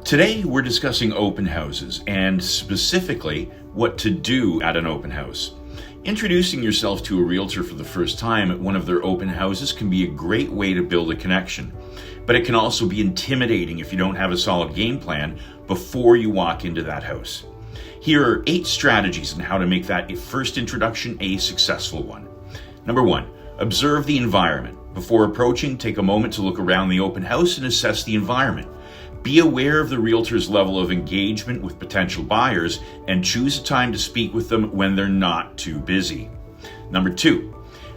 Today, we're discussing open houses and specifically what to do at an open house. Introducing yourself to a realtor for the first time at one of their open houses can be a great way to build a connection, but it can also be intimidating if you don't have a solid game plan before you walk into that house. Here are 8 strategies on how to make that first introduction a successful one. Number 1, observe the environment. Before approaching, take a moment to look around the open house and assess the environment. Be aware of the realtor's level of engagement with potential buyers and choose a time to speak with them when they're not too busy. Number 2,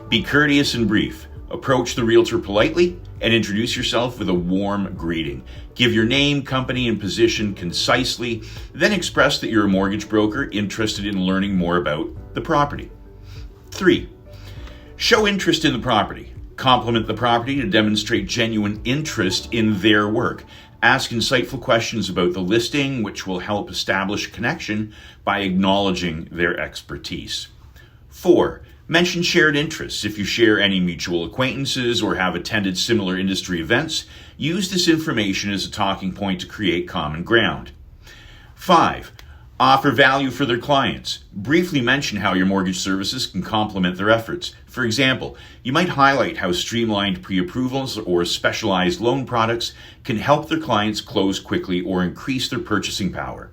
be courteous and brief. Approach the realtor politely and introduce yourself with a warm greeting. Give your name, company, and position concisely, then express that you're a mortgage broker interested in learning more about the property. 3, show interest in the property. Compliment the property to demonstrate genuine interest in their work. Ask insightful questions about the listing, which will help establish a connection by acknowledging their expertise. 4, mention shared interests. If you share any mutual acquaintances or have attended similar industry events, use this information as a talking point to create common ground. 5, offer value for their clients. Briefly mention how your mortgage services can complement their efforts. For example, you might highlight how streamlined pre-approvals or specialized loan products can help their clients close quickly or increase their purchasing power.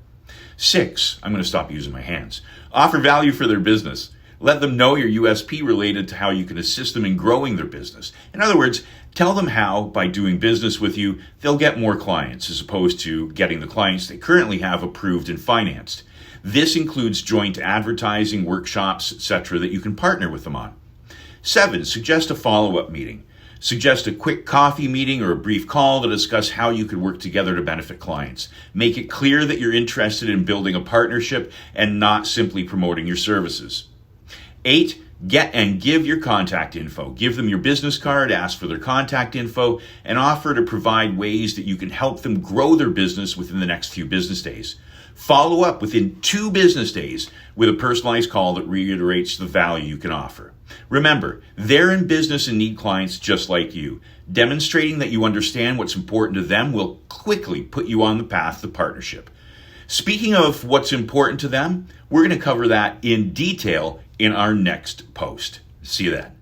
6, I'm going to stop using my hands. Offer value for their business. Let them know your USP related to how you can assist them in growing their business. In other words, tell them how, by doing business with you, they'll get more clients as opposed to getting the clients they currently have approved and financed. This includes joint advertising, workshops, etc. that you can partner with them on. 7, suggest a follow-up meeting. Suggest a quick coffee meeting or a brief call to discuss how you could work together to benefit clients. Make it clear that you're interested in building a partnership and not simply promoting your services. 8, get and give your contact info. Give them your business card, ask for their contact info, and offer to provide ways that you can help them grow their business within the next few business days. Follow up within 2 business days with a personalized call that reiterates the value you can offer. Remember, they're in business and need clients just like you. Demonstrating that you understand what's important to them will quickly put you on the path to partnership. Speaking of what's important to them, we're going to cover that in detail in our next post. See you then.